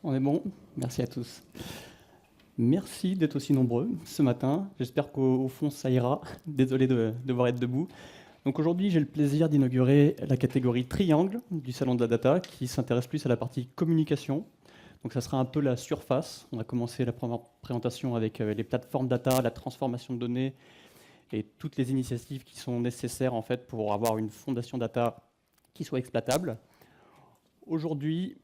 On est bon? Merci à tous. Merci d'être aussi nombreux ce matin. J'espère qu'au fond, ça ira. Désolé de devoir être debout. Donc aujourd'hui, j'ai le plaisir d'inaugurer la catégorie triangle du Salon de la Data qui s'intéresse plus à la partie communication. Donc ça sera un peu la surface. On a commencé la première présentation avec les plateformes data, la transformation de données et toutes les initiatives qui sont nécessaires en fait pour avoir une fondation data qui soit exploitable. Aujourd'hui,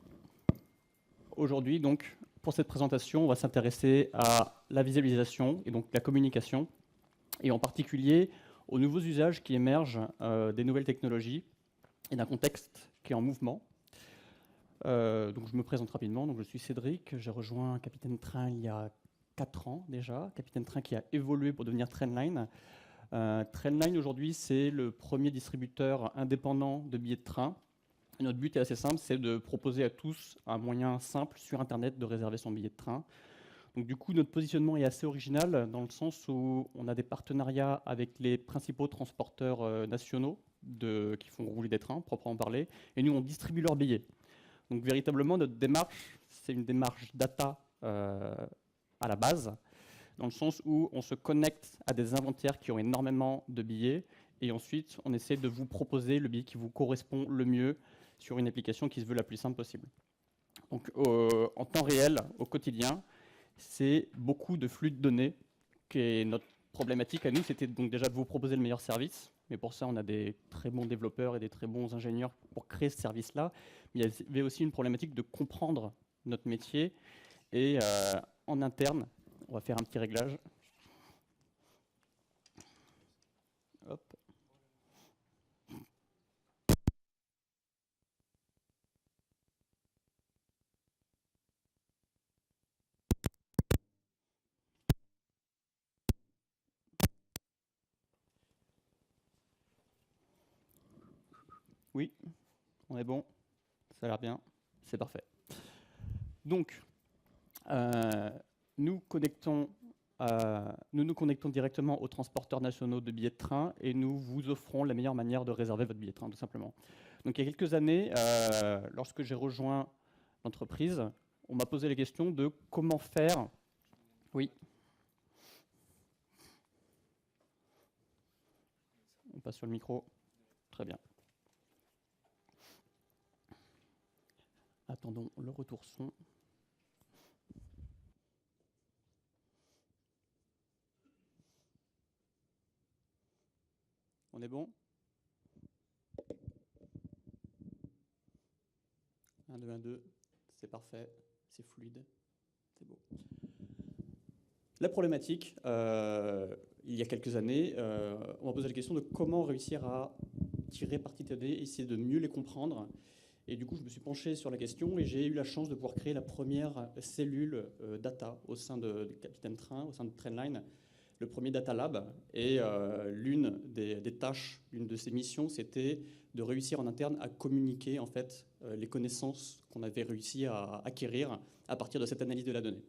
donc, pour cette présentation, on va s'intéresser à la visualisation et donc la communication, et en particulier aux nouveaux usages qui émergent des nouvelles technologies et d'un contexte qui est en mouvement. Donc je me présente rapidement. Donc je suis Cédric, j'ai rejoint Capitaine Train il y a 4 ans déjà. Capitaine Train qui a évolué pour devenir Trendline. Trendline aujourd'hui, c'est le premier distributeur indépendant de billets de train. Et notre but est assez simple, c'est de proposer à tous un moyen simple sur Internet de réserver son billet de train. Donc du coup, notre positionnement est assez original dans le sens où on a des partenariats avec les principaux transporteurs nationaux qui font rouler des trains, proprement parler, et nous, on distribue leurs billets. Donc véritablement, notre démarche, c'est une démarche data à la base, dans le sens où on se connecte à des inventaires qui ont énormément de billets, et ensuite, on essaie de vous proposer le billet qui vous correspond le mieux sur une application qui se veut la plus simple possible. Donc, en temps réel, au quotidien, c'est beaucoup de flux de données qui est notre problématique à nous. C'était donc déjà de vous proposer le meilleur service, mais pour ça, on a des très bons développeurs et des très bons ingénieurs pour créer ce service-là. Mais il y avait aussi une problématique de comprendre notre métier. Et en interne, on va faire un petit réglage. Hop. Oui, on est bon. Ça a l'air bien. C'est parfait. Donc, nous nous connectons directement aux transporteurs nationaux de billets de train et nous vous offrons la meilleure manière de réserver votre billet de train, tout simplement. Donc, il y a quelques années, lorsque j'ai rejoint l'entreprise, on m'a posé la question de comment faire. Oui. On passe sur le micro. Très bien. Attendons le retour son. On est bon? 1, 2, 1, 2. C'est parfait. C'est fluide. C'est beau. La problématique, il y a quelques années, on m'a posé la question de comment réussir à tirer parti des données, essayer de mieux les comprendre. Et du coup, je me suis penché sur la question et j'ai eu la chance de pouvoir créer la première cellule data au sein de Capitaine Train, au sein de Trendline, le premier Data Lab. Et l'une des tâches, l'une de ces missions, c'était de réussir en interne à communiquer en fait les connaissances qu'on avait réussi à acquérir à partir de cette analyse de la donnée.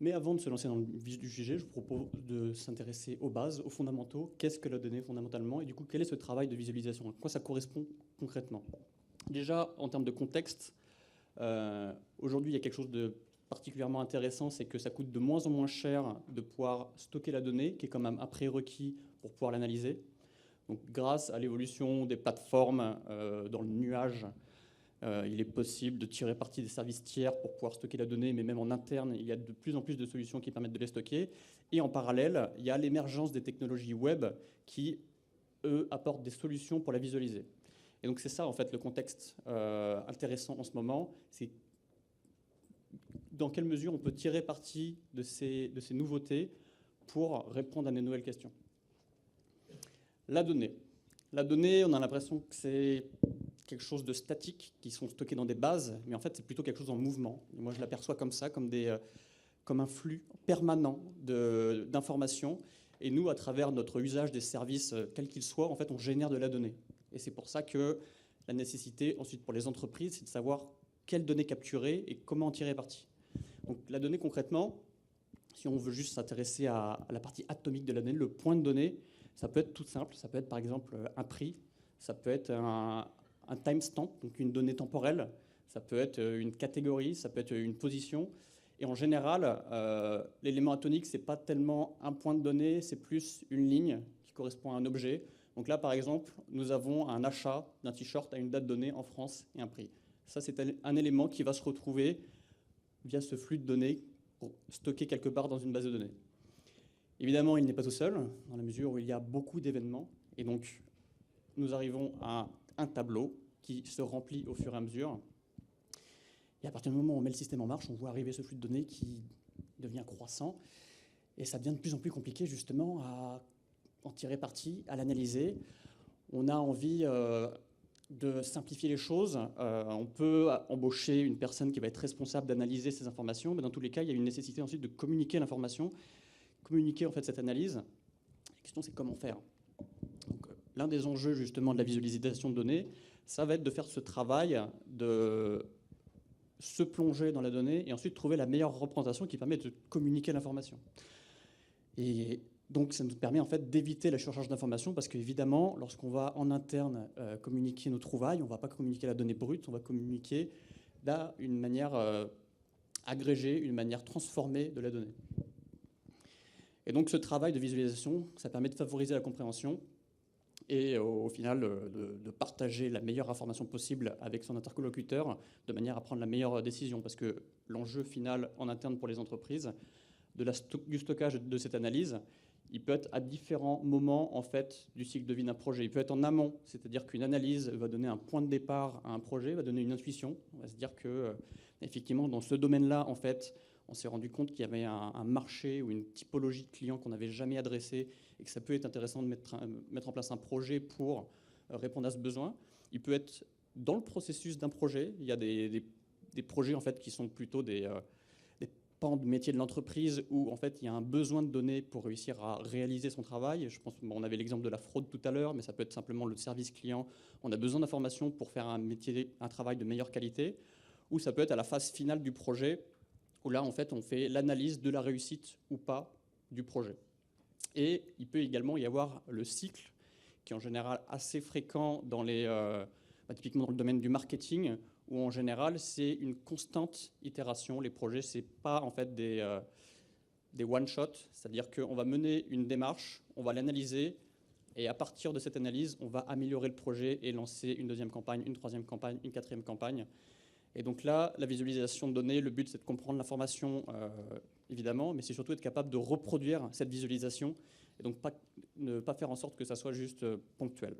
Mais avant de se lancer dans le vif du sujet, je vous propose de s'intéresser aux bases, aux fondamentaux. Qu'est-ce que la donnée fondamentalement? Et du coup, quel est ce travail de visualisation? À quoi ça correspond concrètement? Déjà, en termes de contexte, aujourd'hui, il y a quelque chose de particulièrement intéressant, c'est que ça coûte de moins en moins cher de pouvoir stocker la donnée, qui est quand même un prérequis pour pouvoir l'analyser. Donc, grâce à l'évolution des plateformes dans le nuage, il est possible de tirer parti des services tiers pour pouvoir stocker la donnée, mais même en interne, il y a de plus en plus de solutions qui permettent de les stocker. Et en parallèle, il y a l'émergence des technologies web qui, eux, apportent des solutions pour la visualiser. Et donc c'est ça, en fait, le contexte intéressant en ce moment. C'est dans quelle mesure on peut tirer parti de ces nouveautés pour répondre à des nouvelles questions. La donnée. La donnée, on a l'impression que c'est quelque chose de statique, qui sont stockés dans des bases, mais en fait, c'est plutôt quelque chose en mouvement. Et moi, je l'aperçois comme ça, comme un flux permanent d'informations. Et nous, à travers notre usage des services, quels qu'ils soient, en fait, on génère de la donnée. Et c'est pour ça que la nécessité, ensuite, pour les entreprises, c'est de savoir quelles données capturer et comment en tirer parti. Donc, la donnée, concrètement, si on veut juste s'intéresser à la partie atomique de la donnée, le point de données, ça peut être tout simple. Ça peut être, par exemple, un prix. Ça peut être un timestamp, donc une donnée temporelle. ça peut être une catégorie, ça peut être une position. Et en général, l'élément atonique, ce n'est pas tellement un point de données, c'est plus une ligne qui correspond à un objet. Donc là, par exemple, nous avons un achat d'un t-shirt à une date donnée en France et un prix. Ça, c'est un élément qui va se retrouver via ce flux de données stocké quelque part dans une base de données. Évidemment, il n'est pas tout seul, dans la mesure où il y a beaucoup d'événements. Et donc, nous arrivons à un tableau qui se remplit au fur et à mesure. Et à partir du moment où on met le système en marche, on voit arriver ce flux de données qui devient croissant. Et ça devient de plus en plus compliqué, justement, à en tirer parti, à l'analyser. On a envie de simplifier les choses. On peut embaucher une personne qui va être responsable d'analyser ces informations, mais dans tous les cas, il y a une nécessité ensuite de communiquer l'information, communiquer en fait cette analyse. La question, c'est comment faire. L'un des enjeux justement de la visualisation de données, ça va être de faire ce travail de se plonger dans la donnée et ensuite trouver la meilleure représentation qui permet de communiquer l'information. Et donc ça nous permet en fait d'éviter la surcharge d'informations parce qu'évidemment, lorsqu'on va en interne communiquer nos trouvailles, on ne va pas communiquer la donnée brute, on va communiquer d'une manière agrégée, une manière transformée de la donnée. Et donc ce travail de visualisation, ça permet de favoriser la compréhension et au final de partager la meilleure information possible avec son interlocuteur de manière à prendre la meilleure décision. Parce que l'enjeu final en interne pour les entreprises, du stockage de cette analyse, il peut être à différents moments en fait, du cycle de vie d'un projet. Il peut être en amont, c'est-à-dire qu'une analyse va donner un point de départ à un projet, va donner une intuition. On va se dire que effectivement, dans ce domaine-là, en fait, on s'est rendu compte qu'il y avait un marché ou une typologie de clients qu'on n'avait jamais adressé et que ça peut être intéressant de mettre en place un projet pour répondre à ce besoin. Il peut être dans le processus d'un projet. Il y a des projets en fait, qui sont plutôt des pans de métier de l'entreprise où en fait, il y a un besoin de données pour réussir à réaliser son travail. Je pense on avait l'exemple de la fraude tout à l'heure, mais ça peut être simplement le service client. On a besoin d'informations pour faire un travail de meilleure qualité. Ou ça peut être à la phase finale du projet où là, en fait, on fait l'analyse de la réussite ou pas du projet. Et il peut également y avoir le cycle, qui est en général assez fréquent typiquement dans le domaine du marketing, où en général, c'est une constante itération. Les projets, ce n'est pas en fait des one-shots, c'est-à-dire qu'on va mener une démarche, on va l'analyser, et à partir de cette analyse, on va améliorer le projet et lancer une deuxième campagne, une troisième campagne, une quatrième campagne. Et donc là, la visualisation de données, le but, c'est de comprendre l'information, évidemment, mais c'est surtout être capable de reproduire cette visualisation et donc ne pas faire en sorte que ça soit juste ponctuel.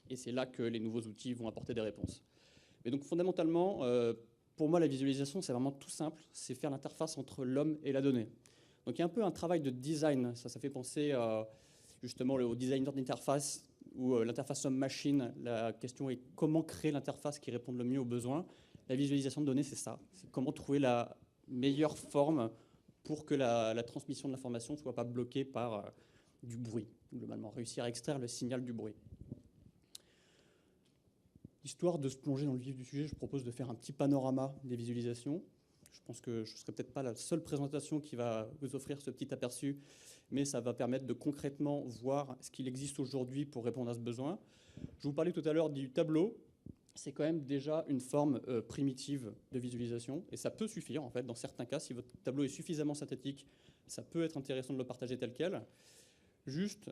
Et c'est là que les nouveaux outils vont apporter des réponses. Mais donc fondamentalement, pour moi, la visualisation, c'est vraiment tout simple. C'est faire l'interface entre l'homme et la donnée. Donc il y a un peu un travail de design. Ça fait penser justement au designer d'interface ou l'interface homme-machine. La question est comment créer l'interface qui réponde le mieux aux besoins. La visualisation de données, c'est ça. C'est comment trouver la meilleure forme pour que la transmission de l'information ne soit pas bloquée par du bruit. Globalement, réussir à extraire le signal du bruit. Histoire de se plonger dans le vif du sujet, je propose de faire un petit panorama des visualisations. Je pense que je ne serai peut-être pas la seule présentation qui va vous offrir ce petit aperçu, mais ça va permettre de concrètement voir ce qu'il existe aujourd'hui pour répondre à ce besoin. Je vous parlais tout à l'heure du tableau. C'est quand même déjà une forme primitive de visualisation, et ça peut suffire, en fait, dans certains cas. Si votre tableau est suffisamment synthétique, ça peut être intéressant de le partager tel quel. Juste,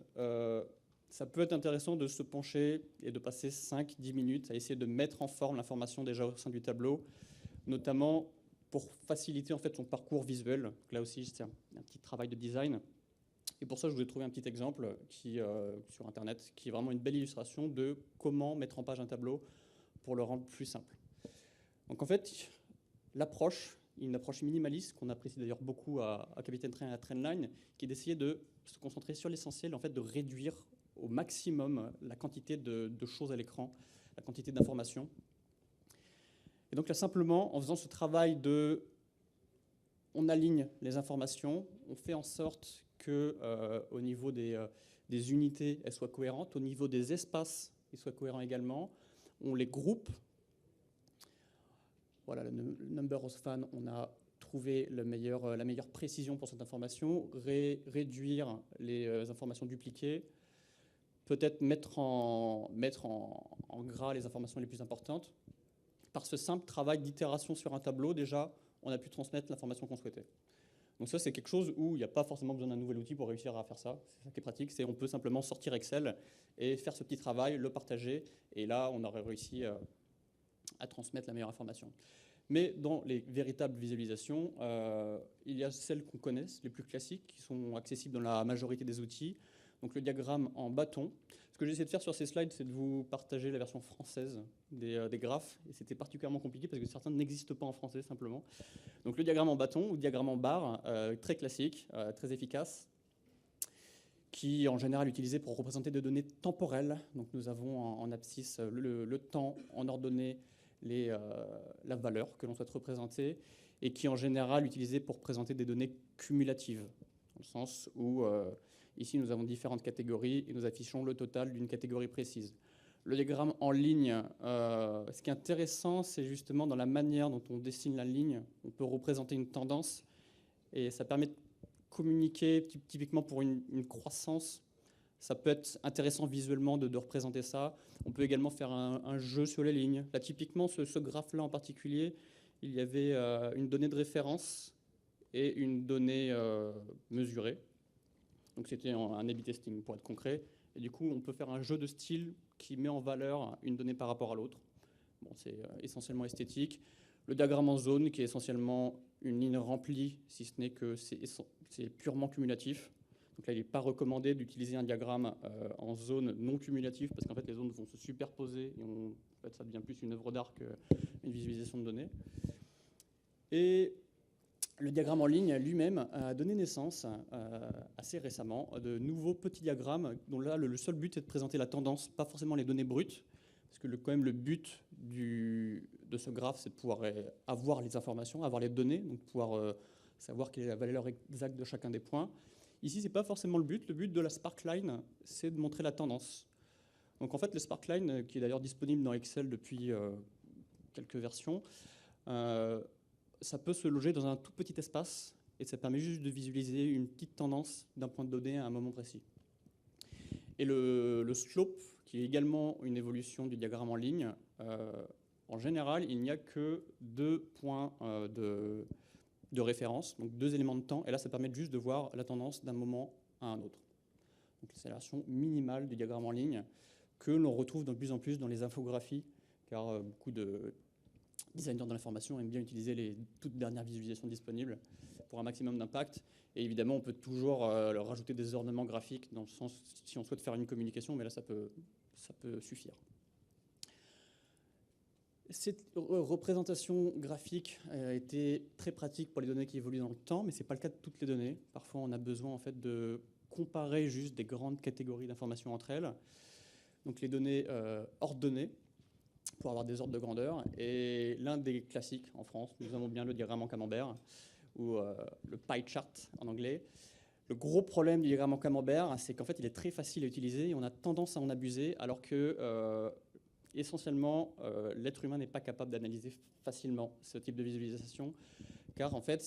ça peut être intéressant de se pencher et de passer 5-10 minutes à essayer de mettre en forme l'information déjà au sein du tableau, notamment pour faciliter en fait son parcours visuel. Donc là aussi, c'est un petit travail de design. Et pour ça, je vous ai trouvé un petit exemple sur Internet qui est vraiment une belle illustration de comment mettre en page un tableau pour le rendre plus simple. Donc en fait, l'approche, une approche minimaliste qu'on apprécie d'ailleurs beaucoup à Capitaine Train et à Trendline, qui est d'essayer de se concentrer sur l'essentiel, en fait, de réduire au maximum la quantité de choses à l'écran, la quantité d'informations. Et donc là, simplement, en faisant ce travail on aligne les informations, on fait en sorte qu'au niveau des unités, elles soient cohérentes, au niveau des espaces, elles soient cohérents également. On les groupe. Voilà, le number of fans, on a trouvé la meilleure précision pour cette information, réduire les informations dupliquées, peut-être mettre en gras les informations les plus importantes. par ce simple travail d'itération sur un tableau, déjà, on a pu transmettre l'information qu'on souhaitait. Donc ça, c'est quelque chose où il n'y a pas forcément besoin d'un nouvel outil pour réussir à faire ça. C'est ça qui est pratique, c'est on peut simplement sortir Excel et faire ce petit travail, le partager, et là, on aurait réussi à transmettre la meilleure information. Mais dans les véritables visualisations, il y a celles qu'on connaisse, les plus classiques, qui sont accessibles dans la majorité des outils. Donc le diagramme en bâton. Ce que j'essaie de faire sur ces slides, c'est de vous partager la version française des graphes. Et c'était particulièrement compliqué parce que certains n'existent pas en français simplement. Donc le diagramme en bâton ou diagramme en barre, très classique, très efficace, qui est en général utilisé pour représenter des données temporelles. Donc nous avons en abscisse le temps, en ordonnée la valeur que l'on souhaite représenter, et qui est en général utilisé pour présenter des données cumulatives, dans le sens où ici nous avons différentes catégories et nous affichons le total d'une catégorie précise. Le diagramme en ligne, ce qui est intéressant, c'est justement dans la manière dont on dessine la ligne, on peut représenter une tendance, et ça permet de communiquer typiquement pour une croissance. Ça peut être intéressant visuellement de représenter ça. On peut également faire un jeu sur les lignes. Là, typiquement, ce graphe-là en particulier, il y avait une donnée de référence et une donnée mesurée. Donc c'était un A/B testing pour être concret. Et du coup, on peut faire un jeu de style qui met en valeur une donnée par rapport à l'autre. Bon, c'est essentiellement esthétique. Le diagramme en zone, qui est essentiellement une ligne remplie, si ce n'est que c'est purement cumulatif. Donc là, il n'est pas recommandé d'utiliser un diagramme en zone non cumulative parce qu'en fait, les zones vont se superposer et en fait, ça devient plus une œuvre d'art qu'une visualisation de données. Et le diagramme en ligne lui-même a donné naissance assez récemment à de nouveaux petits diagrammes dont là, le seul but est de présenter la tendance, pas forcément les données brutes, parce que quand même le but de ce graphe, c'est de pouvoir avoir les informations, avoir les données, donc pouvoir savoir quelle est la valeur exacte de chacun des points. Ici, ce n'est pas forcément le but. Le but de la Sparkline, c'est de montrer la tendance. Donc en fait, le Sparkline, qui est d'ailleurs disponible dans Excel depuis quelques versions, ça peut se loger dans un tout petit espace et ça permet juste de visualiser une petite tendance d'un point de données à un moment précis. Et le slope, qui est également une évolution du diagramme en ligne, en général, il n'y a que 2 points de référence, donc 2 éléments de temps, et là ça permet juste de voir la tendance d'un moment à un autre. Donc c'est la version minimale du diagramme en ligne que l'on retrouve de plus en plus dans les infographies, car beaucoup de designers de l'information aiment bien utiliser les toutes dernières visualisations disponibles pour un maximum d'impact. Et évidemment, on peut toujours leur rajouter des ornements graphiques dans le sens si on souhaite faire une communication, mais là ça peut suffire. Cette représentation graphique a été très pratique pour les données qui évoluent dans le temps, mais ce n'est pas le cas de toutes les données. Parfois, on a besoin en fait, de comparer juste des grandes catégories d'informations entre elles. Donc les données ordonnées, pour avoir des ordres de grandeur. Et l'un des classiques en France, nous avons bien le diagramme en camembert, ou le pie chart en anglais. Le gros problème du diagramme en camembert, c'est qu'en fait, il est très facile à utiliser et on a tendance à en abuser, alors que essentiellement, l'être humain n'est pas capable d'analyser facilement ce type de visualisation, car en fait,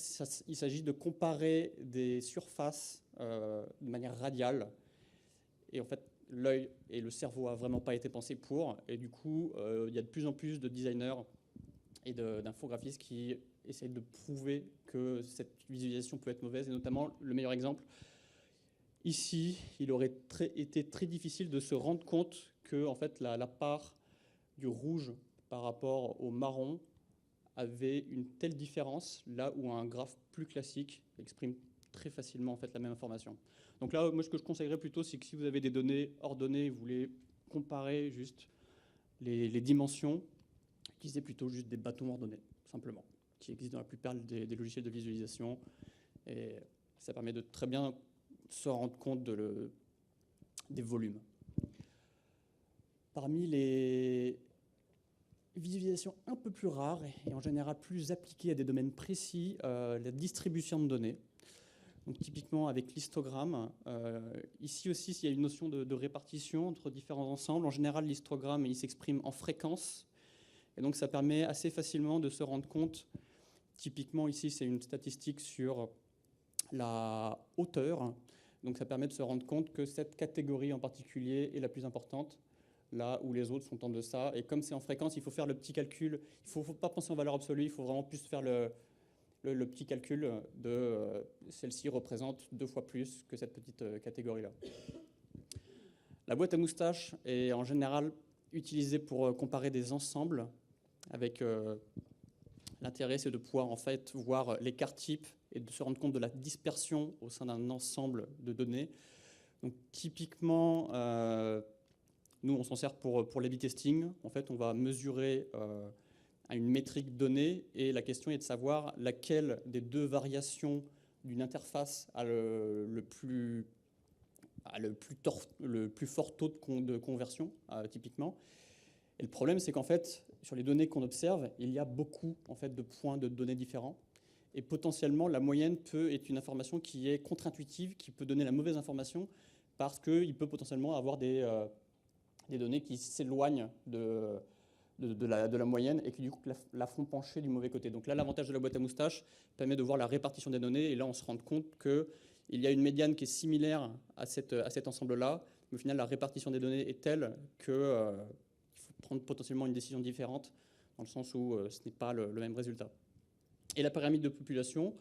il s'agit de comparer des surfaces de manière radiale. Et en fait, l'œil et le cerveau n'ont vraiment pas été pensés pour. Et du coup, il y a de plus en plus de designers et d'infographistes qui essayent de prouver que cette visualisation peut être mauvaise. Et notamment, le meilleur exemple, ici, il aurait été très difficile de se rendre compte que en fait, la part du rouge par rapport au marron avait une telle différence, là où un graphe plus classique exprime très facilement en fait, la même information. Donc là, moi, ce que je conseillerais plutôt, c'est que si vous avez des données ordonnées et vous voulez comparer juste les dimensions, utilisez plutôt juste des bâtons ordonnés, simplement, qui existent dans la plupart des logiciels de visualisation. Et ça permet de très bien se rendre compte des volumes. Parmi les visualisations un peu plus rares et en général plus appliquées à des domaines précis, la distribution de données. Donc, typiquement avec l'histogramme. Ici aussi, il y a une notion de répartition entre différents ensembles. En général, l'histogramme il s'exprime en fréquence. Et donc, ça permet assez facilement de se rendre compte. Typiquement, ici, c'est une statistique sur la hauteur. Donc, ça permet de se rendre compte que cette catégorie en particulier est la plus importante. là où les autres sont en deçà. Et comme c'est en fréquence, il faut faire le petit calcul. Il ne faut pas penser en valeur absolue, il faut vraiment plus faire le petit calcul de celle-ci représente 2 fois plus que cette petite catégorie-là. La boîte à moustaches est en général utilisée pour comparer des ensembles avec l'intérêt, c'est de pouvoir en fait voir l'écart type et de se rendre compte de la dispersion au sein d'un ensemble de données. Donc typiquement, nous on s'en sert pour l'A/B testing. En fait, on va mesurer à une métrique donnée et la question est de savoir laquelle des deux variations d'une interface a le plus fort taux de conversion, typiquement. Et le problème, c'est qu'en fait, sur les données qu'on observe, il y a beaucoup en fait, de points de données différents. Et potentiellement, la moyenne être une information qui est contre-intuitive, qui peut donner la mauvaise information, parce qu'il peut potentiellement avoir des données qui s'éloignent de la moyenne et qui du coup la font pencher du mauvais côté. Donc là, l'avantage de la boîte à moustaches permet de voir la répartition des données, et là, on se rend compte qu'il y a une médiane qui est similaire à cet ensemble-là, mais au final, la répartition des données est telle que prendre potentiellement une décision différente, dans le sens où ce n'est pas le même résultat. Et la pyramide de population,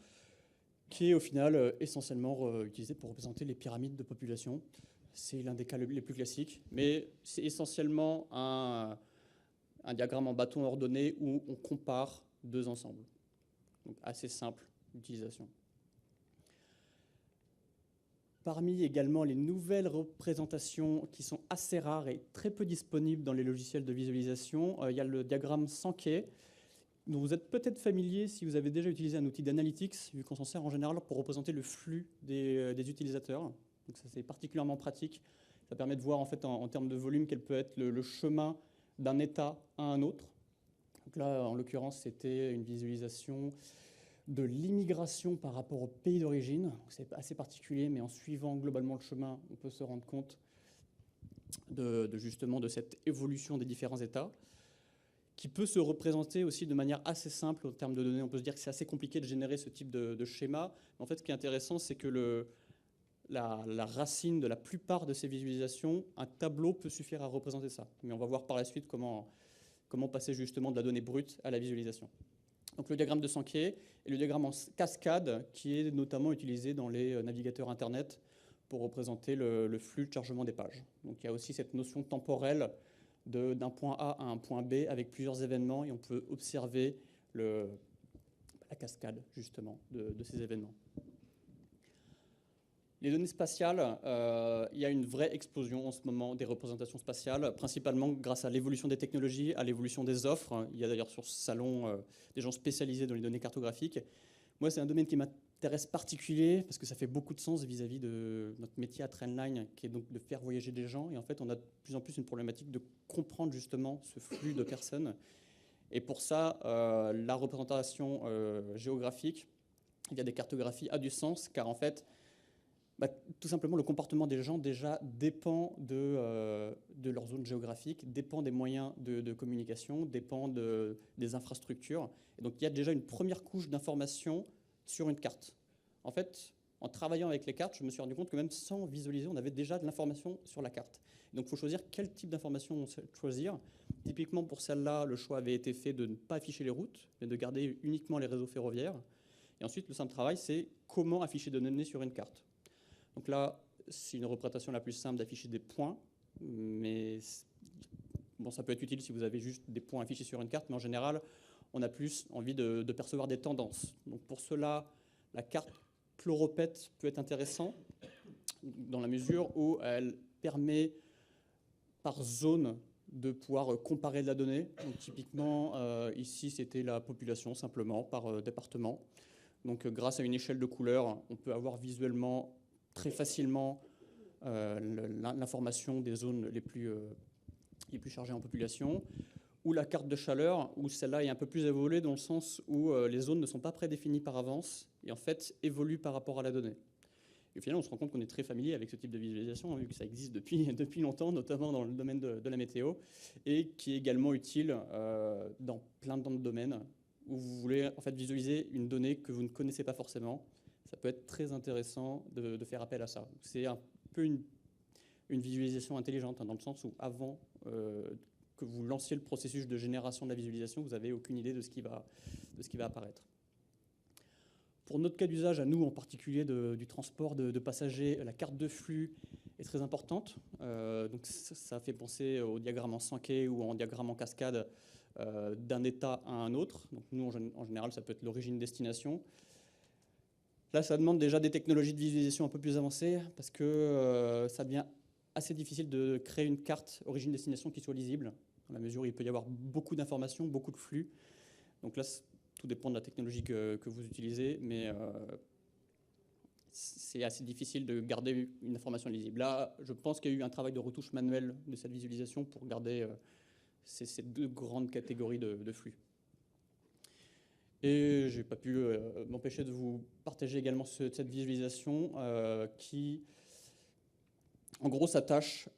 qui est au final essentiellement utilisée pour représenter les pyramides de population. C'est l'un des cas les plus classiques, mais c'est essentiellement un diagramme en bâton ordonné où on compare deux ensembles. Donc assez simple d'utilisation. Parmi également les nouvelles représentations qui sont assez rares et très peu disponibles dans les logiciels de visualisation, il y a le diagramme Sankey, dont vous êtes peut-être familier si vous avez déjà utilisé un outil d'analytics, vu qu'on s'en sert en général pour représenter le flux des utilisateurs. Donc ça, c'est particulièrement pratique. Ça permet de voir en fait en termes de volume quel peut être le chemin d'un état à un autre. Donc là, en l'occurrence, c'était une visualisation de l'immigration par rapport au pays d'origine. C'est assez particulier, mais en suivant globalement le chemin, on peut se rendre compte justement de cette évolution des différents états, qui peut se représenter aussi de manière assez simple en termes de données. On peut se dire que c'est assez compliqué de générer ce type de schéma. Mais en fait, ce qui est intéressant, c'est que la racine de la plupart de ces visualisations, un tableau peut suffire à représenter ça. Mais on va voir par la suite comment passer justement de la donnée brute à la visualisation. Donc le diagramme de Sankey et le diagramme en cascade qui est notamment utilisé dans les navigateurs Internet pour représenter le flux de chargement des pages. Donc il y a aussi cette notion temporelle d'un point A à un point B avec plusieurs événements et on peut observer la cascade justement de ces événements. Les données spatiales, il y a une vraie explosion en ce moment des représentations spatiales, principalement grâce à l'évolution des technologies, à l'évolution des offres. Il y a d'ailleurs sur ce salon des gens spécialisés dans les données cartographiques. Moi, c'est un domaine qui m'intéresse particulier parce que ça fait beaucoup de sens vis-à-vis de notre métier à Trendline, qui est donc de faire voyager des gens. Et en fait, on a de plus en plus une problématique de comprendre justement ce flux de personnes. Et pour ça, la représentation géographique via des cartographies a du sens, car en fait, tout simplement, le comportement des gens déjà dépend de leur zone géographique, dépend des moyens de communication, dépend des infrastructures. Et donc, il y a déjà une première couche d'information sur une carte. En fait, en travaillant avec les cartes, je me suis rendu compte que même sans visualiser, on avait déjà de l'information sur la carte. Et donc, il faut choisir quel type d'information choisir. Typiquement, pour celle-là, le choix avait été fait de ne pas afficher les routes, mais de garder uniquement les réseaux ferroviaires. Et ensuite, le simple travail, c'est comment afficher des données sur une carte. Donc là, c'est une représentation la plus simple d'afficher des points, mais bon, ça peut être utile si vous avez juste des points affichés sur une carte, mais en général, on a plus envie de percevoir des tendances. Donc pour cela, la carte chloropète peut être intéressante dans la mesure où elle permet par zone de pouvoir comparer de la donnée. Donc typiquement, ici, c'était la population simplement par département. Donc grâce à une échelle de couleurs, on peut avoir visuellement très facilement l'information des zones les plus chargées en population, ou la carte de chaleur, où celle-là est un peu plus évoluée dans le sens où les zones ne sont pas prédéfinies par avance et en fait évoluent par rapport à la donnée. Et au final, on se rend compte qu'on est très familier avec ce type de visualisation, vu que ça existe depuis longtemps, notamment dans le domaine de la météo, et qui est également utile dans plein d'autres domaines où vous voulez en fait visualiser une donnée que vous ne connaissez pas forcément. Ça peut être très intéressant de faire appel à ça. C'est un peu une visualisation intelligente, hein, dans le sens où avant que vous lanciez le processus de génération de la visualisation, vous n'avez aucune idée de ce qui va apparaître. Pour notre cas d'usage, à nous en particulier du transport de passagers, la carte de flux est très importante. Donc ça fait penser au diagramme en Sankey ou en diagramme en cascade d'un état à un autre. Donc nous, en général, ça peut être l'origine-destination. Là, ça demande déjà des technologies de visualisation un peu plus avancées parce que ça devient assez difficile de créer une carte origine-destination qui soit lisible, dans la mesure où il peut y avoir beaucoup d'informations, beaucoup de flux. Donc là, tout dépend de la technologie que vous utilisez, mais c'est assez difficile de garder une information lisible. Là, je pense qu'il y a eu un travail de retouche manuel de cette visualisation pour garder ces deux grandes catégories de flux. Et je n'ai pas pu m'empêcher de vous partager également cette visualisation qui, en gros, s'attache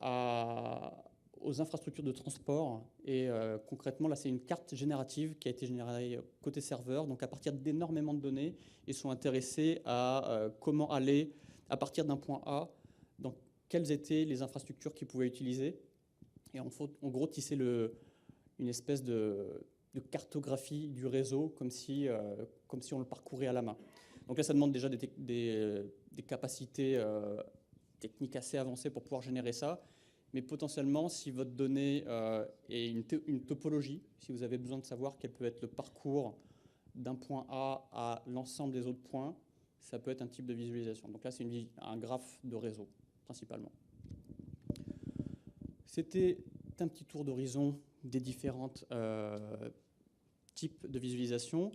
aux infrastructures de transport. Et concrètement, là, c'est une carte générative qui a été générée côté serveur, donc à partir d'énormément de données, et sont intéressés à comment aller à partir d'un point A, dans quelles étaient les infrastructures qu'ils pouvaient utiliser. Et en gros, tisser une espèce de cartographie du réseau, comme si on le parcourait à la main. Donc là, ça demande déjà des capacités techniques assez avancées pour pouvoir générer ça. Mais potentiellement, si votre donnée est une topologie, si vous avez besoin de savoir quel peut être le parcours d'un point A à l'ensemble des autres points, ça peut être un type de visualisation. Donc là, c'est un graphe de réseau, principalement. C'était un petit tour d'horizon des différents types de visualisation.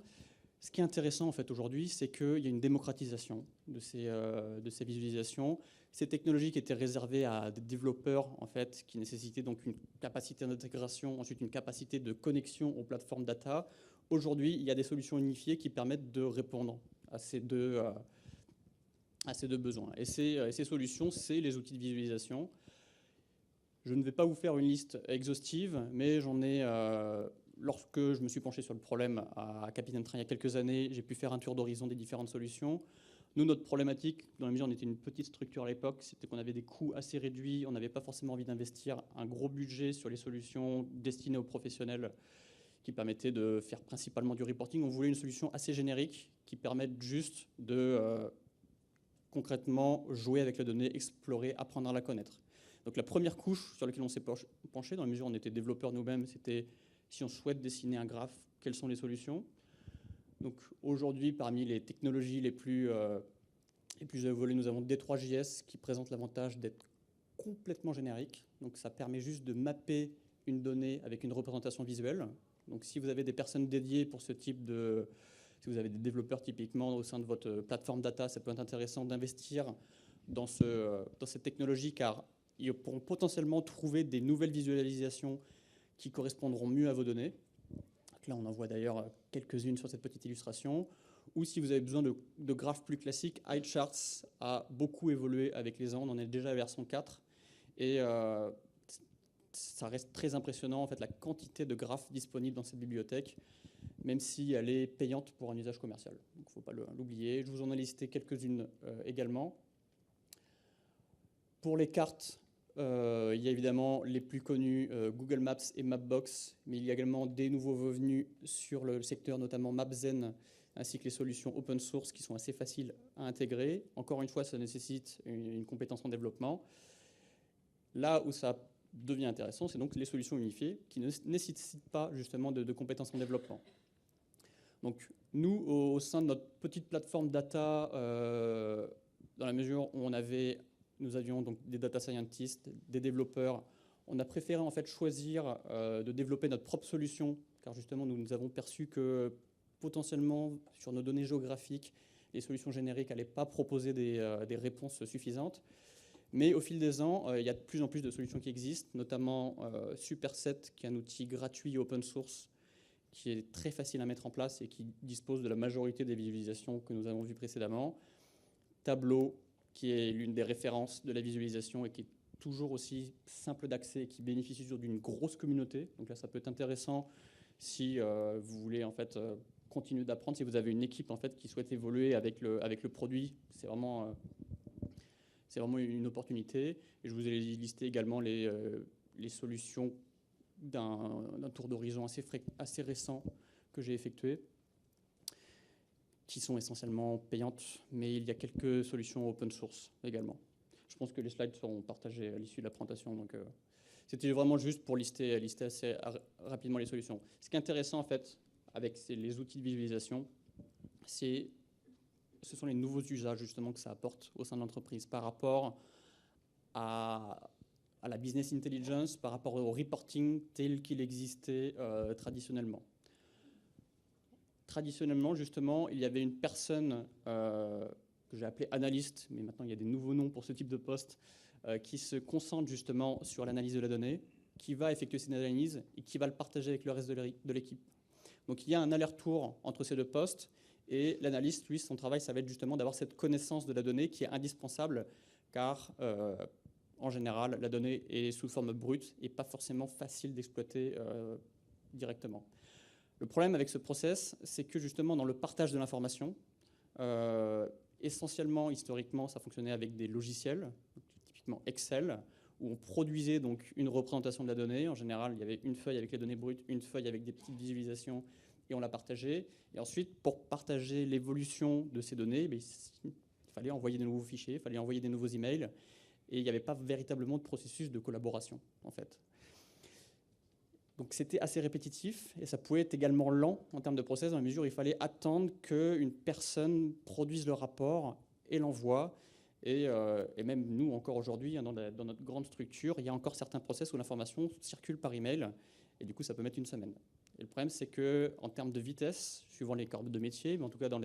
Ce qui est intéressant en fait aujourd'hui, c'est qu'il y a une démocratisation de ces visualisations. Ces technologies qui étaient réservées à des développeurs en fait, qui nécessitaient donc une capacité d'intégration, ensuite une capacité de connexion aux plateformes data. Aujourd'hui, il y a des solutions unifiées qui permettent de répondre à ces deux besoins. Et ces solutions, c'est les outils de visualisation. Je ne vais pas vous faire une liste exhaustive, mais j'en ai... Lorsque je me suis penché sur le problème à Capitaine Train il y a quelques années, j'ai pu faire un tour d'horizon des différentes solutions. Nous, notre problématique, dans la mesure où on était une petite structure à l'époque, c'était qu'on avait des coûts assez réduits, on n'avait pas forcément envie d'investir un gros budget sur les solutions destinées aux professionnels qui permettaient de faire principalement du reporting. On voulait une solution assez générique qui permette juste de concrètement jouer avec la donnée, explorer, apprendre à la connaître. Donc la première couche sur laquelle on s'est penché, dans la mesure où on était développeurs nous-mêmes, c'était si on souhaite dessiner un graphe, quelles sont les solutions. Donc aujourd'hui, parmi les technologies les plus évoluées, nous avons D3JS qui présente l'avantage d'être complètement générique. Donc ça permet juste de mapper une donnée avec une représentation visuelle. Donc si vous avez des personnes dédiées pour ce type de... Si vous avez des développeurs typiquement au sein de votre plateforme data, ça peut être intéressant d'investir dans cette technologie car ils pourront potentiellement trouver des nouvelles visualisations qui correspondront mieux à vos données. Donc là, on en voit d'ailleurs quelques-unes sur cette petite illustration. Ou si vous avez besoin de graphes plus classiques, iCharts a beaucoup évolué avec les ans. On en est déjà à la version 4. Et ça reste très impressionnant, en fait, la quantité de graphes disponibles dans cette bibliothèque, même si elle est payante pour un usage commercial. Donc il ne faut pas l'oublier. Je vous en ai listé quelques-unes également. Pour les cartes, il y a évidemment les plus connus, Google Maps et Mapbox, mais il y a également des nouveaux venus sur le secteur, notamment Mapzen, ainsi que les solutions open source qui sont assez faciles à intégrer. Encore une fois, ça nécessite une compétence en développement. Là où ça devient intéressant, c'est donc les solutions unifiées qui ne nécessitent pas justement de compétences en développement. Donc nous, au sein de notre petite plateforme data, dans la mesure où nous avions donc des data scientists, des développeurs, on a préféré en fait choisir de développer notre propre solution, car justement nous avons perçu que potentiellement sur nos données géographiques, les solutions génériques n'allaient pas proposer des réponses suffisantes. Mais au fil des ans, il y a de plus en plus de solutions qui existent, notamment Superset, qui est un outil gratuit open source, qui est très facile à mettre en place et qui dispose de la majorité des visualisations que nous avons vues précédemment. Tableau, qui est l'une des références de la visualisation et qui est toujours aussi simple d'accès et qui bénéficie toujours d'une grosse communauté. Donc là, ça peut être intéressant si vous voulez en fait continuer d'apprendre, si vous avez une équipe en fait qui souhaite évoluer avec le produit. C'est vraiment une opportunité. Et je vous ai listé également les les solutions d'un tour d'horizon assez récent que j'ai effectué, qui sont essentiellement payantes, mais il y a quelques solutions open source également. Je pense que les slides seront partagés à l'issue de la présentation, donc c'était vraiment juste pour lister assez rapidement les solutions. Ce qui est intéressant en fait avec les outils de visualisation, ce sont les nouveaux usages justement que ça apporte au sein de l'entreprise par rapport à la business intelligence, par rapport au reporting tel qu'il existait traditionnellement. Traditionnellement, justement, il y avait une personne que j'ai appelée analyste, mais maintenant il y a des nouveaux noms pour ce type de poste, qui se concentre justement sur l'analyse de la donnée, qui va effectuer cette analyse et qui va le partager avec le reste de l'équipe. Donc il y a un aller-retour entre ces deux postes, et l'analyste, lui, son travail, ça va être justement d'avoir cette connaissance de la donnée qui est indispensable, car en général, la donnée est sous forme brute et pas forcément facile d'exploiter directement. Le problème avec ce process, c'est que justement dans le partage de l'information, essentiellement, historiquement, ça fonctionnait avec des logiciels, typiquement Excel, où on produisait donc une représentation de la donnée. En général, il y avait une feuille avec les données brutes, une feuille avec des petites visualisations, et on la partageait. Et ensuite, pour partager l'évolution de ces données, il fallait envoyer de nouveaux fichiers, il fallait envoyer des nouveaux emails, et il n'y avait pas véritablement de processus de collaboration, en fait. Donc c'était assez répétitif, et ça pouvait être également lent en termes de process, dans la mesure où il fallait attendre qu'une personne produise le rapport et l'envoie. Et même nous, encore aujourd'hui, dans notre grande structure, il y a encore certains process où l'information circule par email, et du coup, ça peut mettre une semaine. Et le problème, c'est qu'en termes de vitesse, suivant les corps de métier, mais en tout cas dans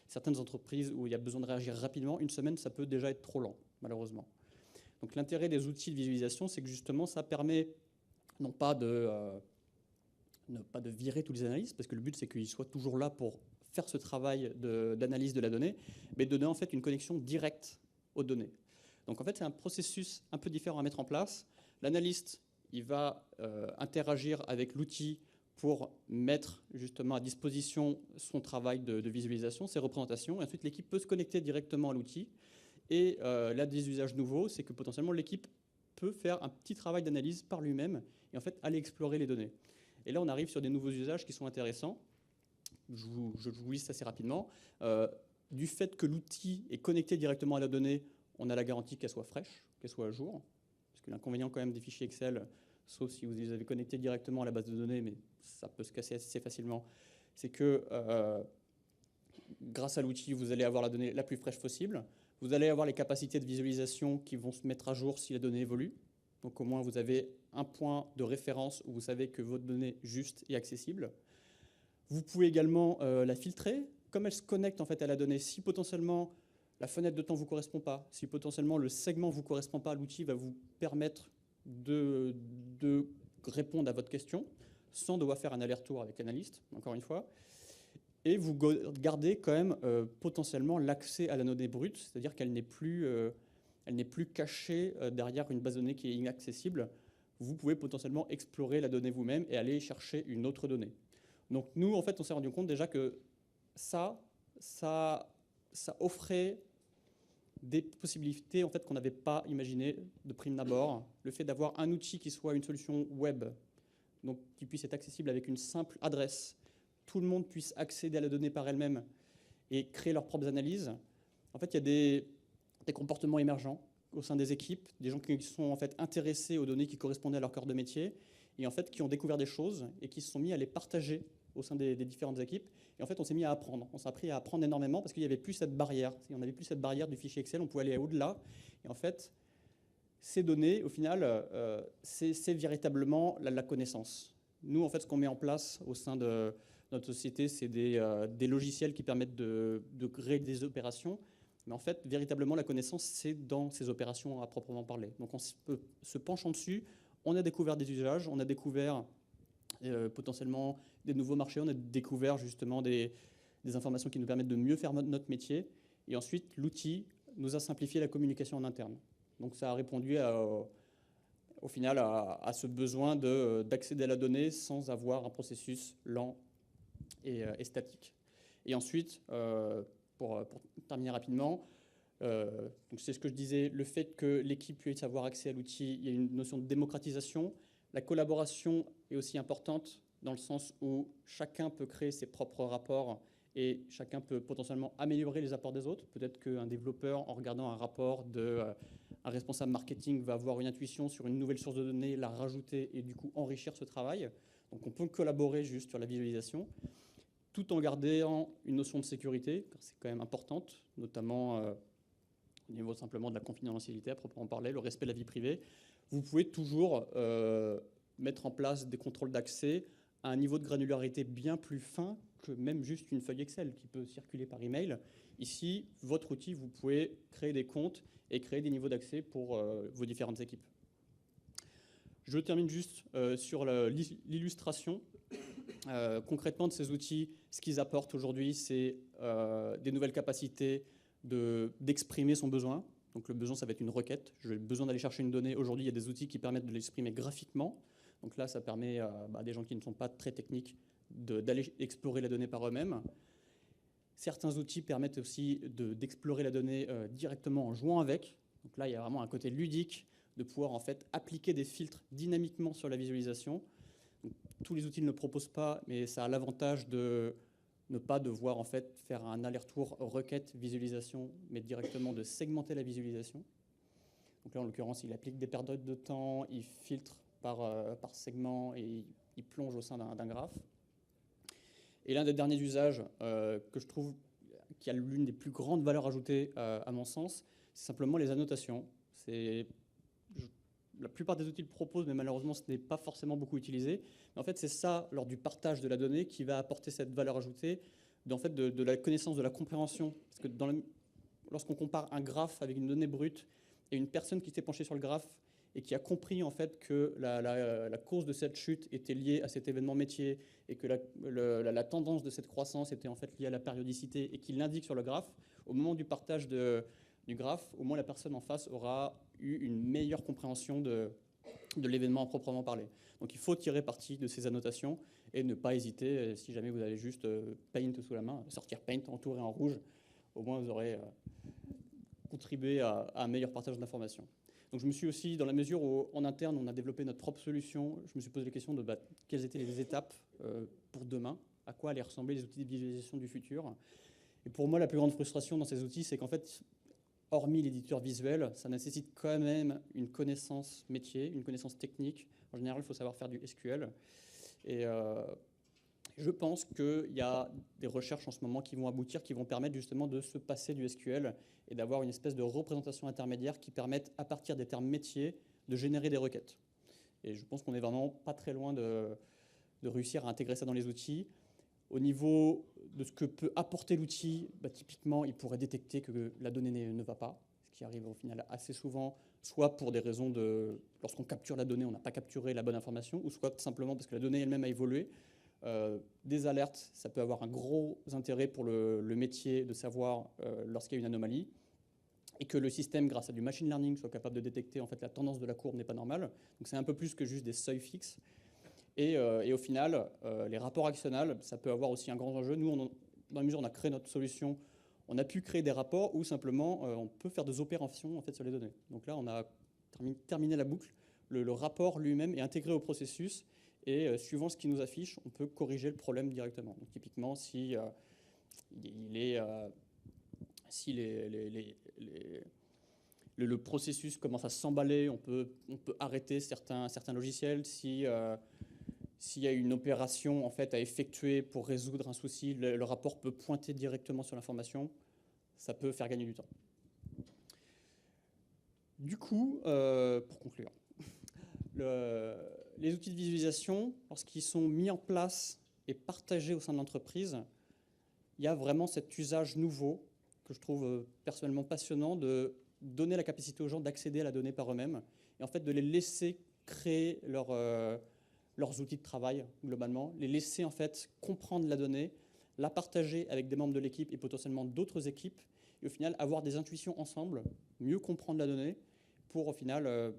certaines entreprises où il y a besoin de réagir rapidement, une semaine, ça peut déjà être trop lent, malheureusement. Donc l'intérêt des outils de visualisation, c'est que justement, ça permet non pas de virer tous les analystes, parce que le but, c'est qu'ils soient toujours là pour faire ce travail d'analyse de la donnée, mais de donner en fait une connexion directe aux données. Donc en fait, c'est un processus un peu différent à mettre en place. L'analyste, il va interagir avec l'outil pour mettre justement à disposition son travail de visualisation, ses représentations, et ensuite l'équipe peut se connecter directement à l'outil. Et là, des usages nouveaux, c'est que potentiellement l'équipe peut faire un petit travail d'analyse par lui-même et en fait aller explorer les données. Et là, on arrive sur des nouveaux usages qui sont intéressants. Je vous liste assez rapidement. Du fait que l'outil est connecté directement à la donnée, on a la garantie qu'elle soit fraîche, qu'elle soit à jour. Parce que l'inconvénient quand même des fichiers Excel, sauf si vous les avez connectés directement à la base de données, mais ça peut se casser assez facilement, c'est que grâce à l'outil, vous allez avoir la donnée la plus fraîche possible. Vous allez avoir les capacités de visualisation qui vont se mettre à jour si la donnée évolue. Donc au moins, vous avez un point de référence où vous savez que votre donnée est juste et accessible. Vous pouvez également la filtrer. Comme elle se connecte en fait à la donnée, si potentiellement la fenêtre de temps ne vous correspond pas, si potentiellement le segment ne vous correspond pas, l'outil va vous permettre de répondre à votre question sans devoir faire un aller-retour avec l'analyste, encore une fois. Et vous gardez quand même potentiellement l'accès à la donnée brute, c'est-à-dire qu'elle n'est plus cachée derrière une base de données qui est inaccessible. Vous pouvez potentiellement explorer la donnée vous-même et aller chercher une autre donnée. Donc nous, en fait, on s'est rendu compte déjà que ça offrait des possibilités en fait, qu'on n'avait pas imaginées de prime abord. Le fait d'avoir un outil qui soit une solution web, donc qui puisse être accessible avec une simple adresse, tout le monde puisse accéder à la donnée par elle-même et créer leurs propres analyses. En fait, il y a des comportements émergents au sein des équipes, des gens qui sont en fait intéressés aux données qui correspondaient à leur cœur de métier et en fait qui ont découvert des choses et qui se sont mis à les partager au sein des différentes équipes. Et en fait, on s'est mis à apprendre. On s'est appris à apprendre énormément parce qu'il n'y avait plus cette barrière. Si on n'avait plus cette barrière du fichier Excel, on pouvait aller au-delà. Et en fait, ces données, au final, c'est véritablement la connaissance. Nous, en fait, ce qu'on met en place au sein de notre société, c'est des logiciels qui permettent de créer des opérations. Mais en fait, véritablement, la connaissance, c'est dans ces opérations à proprement parler. Donc, on se penchant dessus, on a découvert des usages, on a découvert potentiellement des nouveaux marchés, on a découvert justement des informations qui nous permettent de mieux faire notre métier. Et ensuite, l'outil nous a simplifié la communication en interne. Donc, ça a répondu au final à ce besoin d'accéder à la donnée sans avoir un processus lent et statique. Et ensuite, pour terminer rapidement, Donc c'est ce que je disais, le fait que l'équipe puisse avoir accès à l'outil, il y a une notion de démocratisation. La collaboration est aussi importante dans le sens où chacun peut créer ses propres rapports et chacun peut potentiellement améliorer les apports des autres. Peut-être qu'un développeur, en regardant un rapport d'un responsable marketing, va avoir une intuition sur une nouvelle source de données, la rajouter et du coup enrichir ce travail. Donc on peut collaborer juste sur la visualisation, tout en gardant une notion de sécurité, car c'est quand même importante, notamment au niveau simplement de la confidentialité à proprement parler, le respect de la vie privée. Vous pouvez toujours mettre en place des contrôles d'accès à un niveau de granularité bien plus fin que même juste une feuille Excel qui peut circuler par email. Ici, votre outil, vous pouvez créer des comptes et créer des niveaux d'accès pour vos différentes équipes. Je termine juste sur l'illustration. Concrètement, de ces outils, ce qu'ils apportent aujourd'hui, c'est des nouvelles capacités d'exprimer son besoin. Donc le besoin, ça va être une requête. J'ai besoin d'aller chercher une donnée. Aujourd'hui, il y a des outils qui permettent de l'exprimer graphiquement. Donc là, ça permet à des gens qui ne sont pas très techniques d'aller explorer la donnée par eux-mêmes. Certains outils permettent aussi d'explorer la donnée directement en jouant avec. Donc là, il y a vraiment un côté ludique de pouvoir en fait appliquer des filtres dynamiquement sur la visualisation. Donc, tous les outils ne le proposent pas, mais ça a l'avantage de ne pas devoir en fait faire un aller-retour requête visualisation, mais directement de segmenter la visualisation. Donc là, en l'occurrence, il applique des périodes de temps, il filtre par segment et il plonge au sein d'un graphe. Et l'un des derniers usages que je trouve qui a l'une des plus grandes valeurs ajoutées à mon sens, c'est simplement les annotations. La plupart des outils le proposent, mais malheureusement, ce n'est pas forcément beaucoup utilisé. Mais en fait, c'est ça, lors du partage de la donnée, qui va apporter cette valeur ajoutée de la connaissance, de la compréhension. Parce que lorsqu'on compare un graphe avec une donnée brute et une personne qui s'est penchée sur le graphe et qui a compris en fait que la cause de cette chute était liée à cet événement métier et que la tendance de cette croissance était en fait liée à la périodicité et qu'il l'indique sur le graphe, au moment du partage du graphe, au moins la personne en face aura eu une meilleure compréhension de l'événement à proprement parler. Donc il faut tirer parti de ces annotations et ne pas hésiter, si jamais vous avez juste Paint sous la main, sortir Paint entouré en rouge, au moins vous aurez contribué à un meilleur partage d'informations. Donc je me suis aussi, dans la mesure où en interne on a développé notre propre solution, je me suis posé la question de quelles étaient les étapes pour demain, à quoi allaient ressembler les outils de visualisation du futur. Et pour moi, la plus grande frustration dans ces outils, c'est qu'en fait, hormis l'éditeur visuel, ça nécessite quand même une connaissance métier, une connaissance technique. En général, il faut savoir faire du SQL. Et je pense qu'il y a des recherches en ce moment qui vont aboutir, qui vont permettre justement de se passer du SQL et d'avoir une espèce de représentation intermédiaire qui permette, à partir des termes métiers, de générer des requêtes. Et je pense qu'on n'est vraiment pas très loin de réussir à intégrer ça dans les outils. Au niveau de ce que peut apporter l'outil, typiquement, il pourrait détecter que la donnée ne va pas, ce qui arrive au final assez souvent, soit pour des raisons lorsqu'on capture la donnée, on n'a pas capturé la bonne information, ou soit simplement parce que la donnée elle-même a évolué. Des alertes, ça peut avoir un gros intérêt pour le métier de savoir lorsqu'il y a une anomalie, et que le système, grâce à du machine learning, soit capable de détecter en fait la tendance de la courbe n'est pas normale. Donc c'est un peu plus que juste des seuils fixes. Et au final, les rapports actionnables, ça peut avoir aussi un grand enjeu. Nous, dans la mesure où on a créé notre solution, on a pu créer des rapports où simplement on peut faire des opérations en fait, sur les données. Donc là, on a terminé la boucle. Le rapport lui-même est intégré au processus et suivant ce qu'il nous affiche, on peut corriger le problème directement. Donc, typiquement, si le processus commence à s'emballer, on peut arrêter certains logiciels. S'il y a une opération en fait, à effectuer pour résoudre un souci, le rapport peut pointer directement sur l'information. Ça peut faire gagner du temps. Du coup, pour conclure, les outils de visualisation, lorsqu'ils sont mis en place et partagés au sein de l'entreprise, il y a vraiment cet usage nouveau que je trouve personnellement passionnant de donner la capacité aux gens d'accéder à la donnée par eux-mêmes et en fait de les laisser créer leurs outils de travail globalement, les laisser en fait comprendre la donnée, la partager avec des membres de l'équipe et potentiellement d'autres équipes et au final avoir des intuitions ensemble, mieux comprendre la donnée pour au final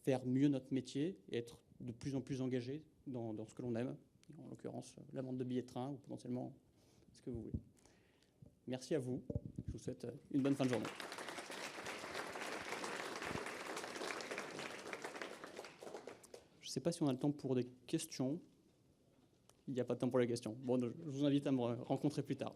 faire mieux notre métier et être de plus en plus engagé dans ce que l'on aime, en l'occurrence la vente de billets de train ou potentiellement ce que vous voulez. Merci à vous. Je vous souhaite une bonne fin de journée. Je ne sais pas si on a le temps pour des questions. Il n'y a pas de temps pour les questions. Bon, je vous invite à me rencontrer plus tard.